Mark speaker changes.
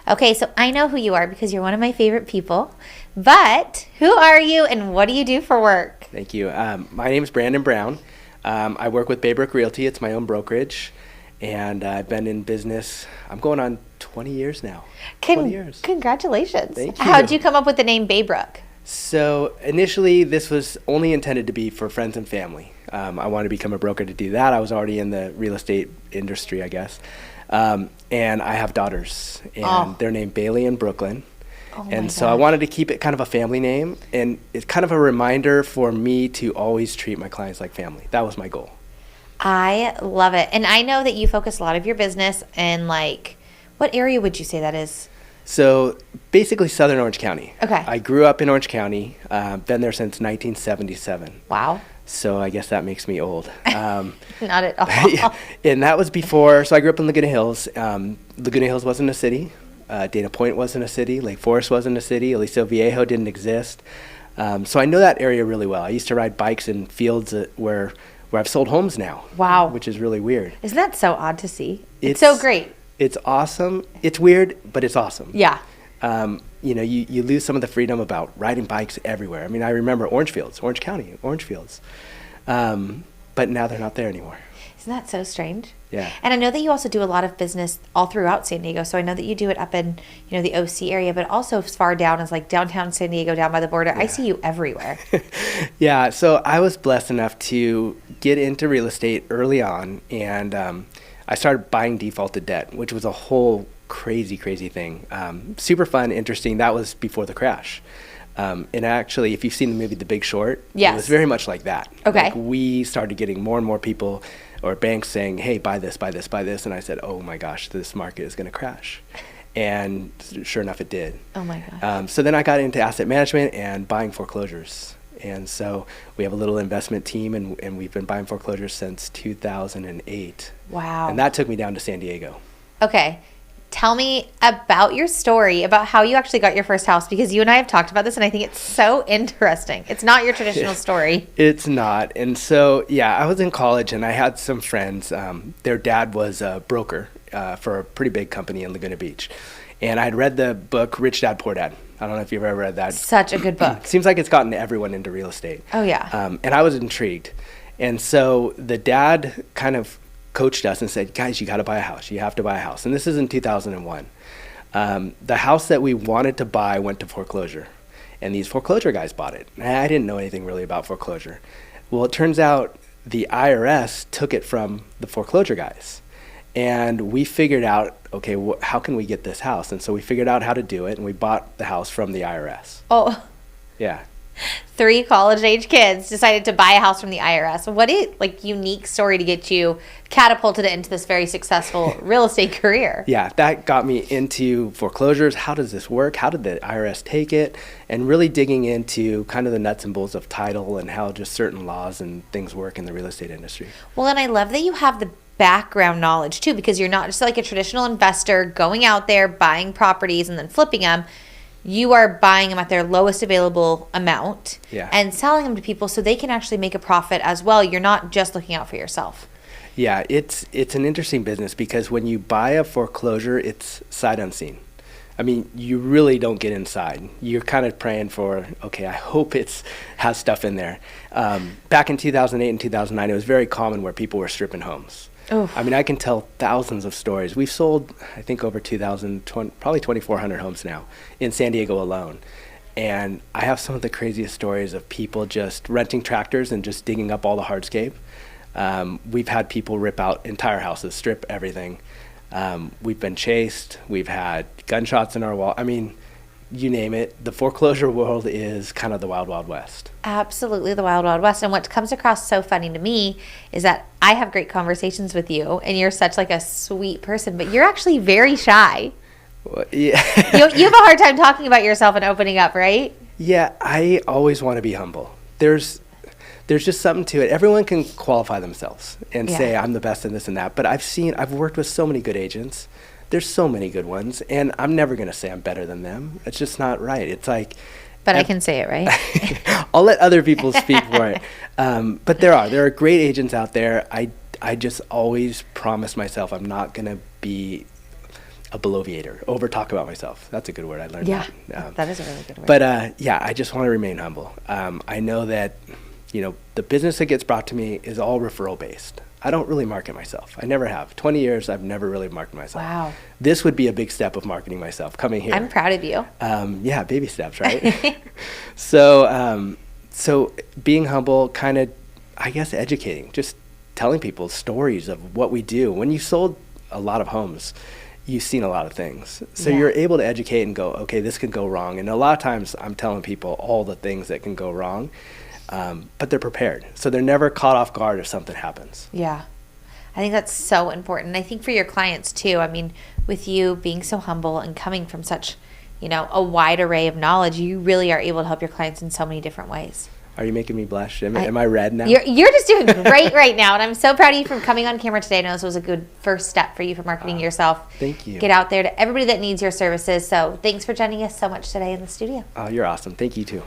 Speaker 1: Okay, so I know who you are because you're one of my favorite people. But who are you and what do you do for work?
Speaker 2: Thank you. My name is Brandon Brown. I work with BayBrook Realty. It's my own brokerage. And I've been in business, I'm going on 20 years now. 20 years.
Speaker 1: Congratulations.
Speaker 2: Thank you.
Speaker 1: How'd you come up with the name BayBrook?
Speaker 2: So initially, this was only intended to be for friends and family. I wanted to become a broker to do that. I was already in the real estate industry, I guess. And I have daughters, and they're named Bailey and Brooklyn. And so I wanted to keep it kind of a family name, and it's kind of a reminder for me to always treat my clients like family. That was my goal.
Speaker 1: I love it. And I know that you focus a lot of your business in what area would you say that is?
Speaker 2: So basically Southern Orange County.
Speaker 1: Okay.
Speaker 2: I grew up in Orange County, been there since 1977.
Speaker 1: Wow.
Speaker 2: So I guess that makes me old.
Speaker 1: Not at all.
Speaker 2: And that was before, so I grew up in Laguna Hills. Laguna Hills wasn't a city. Dana Point wasn't a city. Lake Forest wasn't a city. Aliso Viejo didn't exist. So I know that area really well. I used to ride bikes in fields where I've sold homes now.
Speaker 1: Wow.
Speaker 2: Which is really weird.
Speaker 1: Isn't that so odd to see? It's so great.
Speaker 2: It's awesome. It's weird, but it's awesome.
Speaker 1: Yeah.
Speaker 2: You lose some of the freedom about riding bikes everywhere. I mean, I remember Orange County, orange fields. But now they're not there anymore.
Speaker 1: Isn't that so strange?
Speaker 2: Yeah.
Speaker 1: And I know that you also do a lot of business all throughout San Diego. So I know that you do it up in, the OC area, but also as far down as downtown San Diego, down by the border. Yeah. I see you everywhere.
Speaker 2: Yeah. So I was blessed enough to get into real estate early on, and I started buying defaulted debt, which was a whole crazy thing. Super fun, interesting. That was before the crash. And actually, if you've seen the movie The Big Short,
Speaker 1: yes.
Speaker 2: It was very much like that.
Speaker 1: Okay.
Speaker 2: We started getting more and more people or banks saying, hey, buy this. And I said, oh my gosh, this market is going to crash. And sure enough, it did.
Speaker 1: Oh my gosh.
Speaker 2: So then I got into asset management and buying foreclosures. And so we have a little investment team, and we've been buying foreclosures since 2008.
Speaker 1: Wow.
Speaker 2: And that took me down to San Diego.
Speaker 1: Okay. Tell me about your story, about how you actually got your first house, because you and I have talked about this, and I think it's so interesting. It's not your traditional story.
Speaker 2: It's not. And so, I was in college, and I had some friends. Their dad was a broker for a pretty big company in Laguna Beach. And I'd read the book, Rich Dad, Poor Dad. I don't know if you've ever read that.
Speaker 1: Such a good book.
Speaker 2: Seems like it's gotten everyone into real estate.
Speaker 1: Oh, yeah.
Speaker 2: And I was intrigued. And so the dad kind of coached us and said, guys, you got to buy a house. You have to buy a house. And this is in 2001. The house that we wanted to buy went to foreclosure. And these foreclosure guys bought it. And I didn't know anything really about foreclosure. Well, it turns out the IRS took it from the foreclosure guys. And we figured out, okay, how can we get this house? And so we figured out how to do it, and we bought the house from the IRS.
Speaker 1: Oh.
Speaker 2: Yeah.
Speaker 1: 3 college-age kids decided to buy a house from the IRS. What a unique story to get you catapulted into this very successful real estate career.
Speaker 2: Yeah, that got me into foreclosures. How does this work? How did the IRS take it? And really digging into kind of the nuts and bolts of title and how just certain laws and things work in the real estate industry.
Speaker 1: Well, and I love that you have the background knowledge too, because you're not just like a traditional investor going out there buying properties and then flipping them. You are buying them at their lowest available amount and selling them to people so they can actually make a profit as well. You're not just looking out for yourself.
Speaker 2: Yeah, it's an interesting business because when you buy a foreclosure, it's sight unseen. I mean, you really don't get inside. You're kind of praying for, okay, I hope it has stuff in there. Back in 2008 and 2009, it was very common where people were stripping homes.
Speaker 1: Oof.
Speaker 2: I mean, I can tell thousands of stories. We've sold, I think, over 2,000, probably 2,400 homes now in San Diego alone. And I have some of the craziest stories of people just renting tractors and just digging up all the hardscape. We've had people rip out entire houses, strip everything. We've been chased. We've had gunshots in our wall. I mean, you name it. The foreclosure world is kind of the wild, wild west.
Speaker 1: Absolutely the wild, wild west. And what comes across so funny to me is that I have great conversations with you, and you're such a sweet person, but you're actually very shy.
Speaker 2: Well, yeah.
Speaker 1: you have a hard time talking about yourself and opening up, right?
Speaker 2: Yeah, I always want to be humble. There's just something to it. Everyone can qualify themselves and say, I'm the best in this and that. But I've worked with so many good agents. There's so many good ones, and I'm never going to say I'm better than them. It's just not right. It's like...
Speaker 1: But I can say it, right?
Speaker 2: I'll let other people speak for it. But there are great agents out there. I just always promise myself I'm not going to be a bloviator, over talk about myself. That's a good word. I learned
Speaker 1: Yeah,
Speaker 2: that.
Speaker 1: that is a really good word.
Speaker 2: But yeah, I just want to remain humble. I know that, the business that gets brought to me is all referral based. I don't really market myself. I never have. 20 years, I've never really marketed myself.
Speaker 1: Wow.
Speaker 2: This would be a big step of marketing myself, coming here.
Speaker 1: I'm proud of you.
Speaker 2: Yeah, baby steps, right? So being humble, kind of, I guess, educating, just telling people stories of what we do. When you sold a lot of homes, you've seen a lot of things. So
Speaker 1: Yeah.
Speaker 2: you're able to educate and go, okay, this could go wrong. And a lot of times I'm telling people all the things that can go wrong, but they're prepared. So they're never caught off guard if something happens.
Speaker 1: Yeah. I think that's so important. I think for your clients too, I mean, with you being so humble and coming from such, a wide array of knowledge, you really are able to help your clients in so many different ways.
Speaker 2: Are you making me blush? Am I red now?
Speaker 1: You're just doing great right now. And I'm so proud of you for coming on camera today. I know this was a good first step for you for marketing yourself.
Speaker 2: Thank you.
Speaker 1: Get out there to everybody that needs your services. So thanks for joining us so much today in the studio.
Speaker 2: Oh, you're awesome. Thank you too.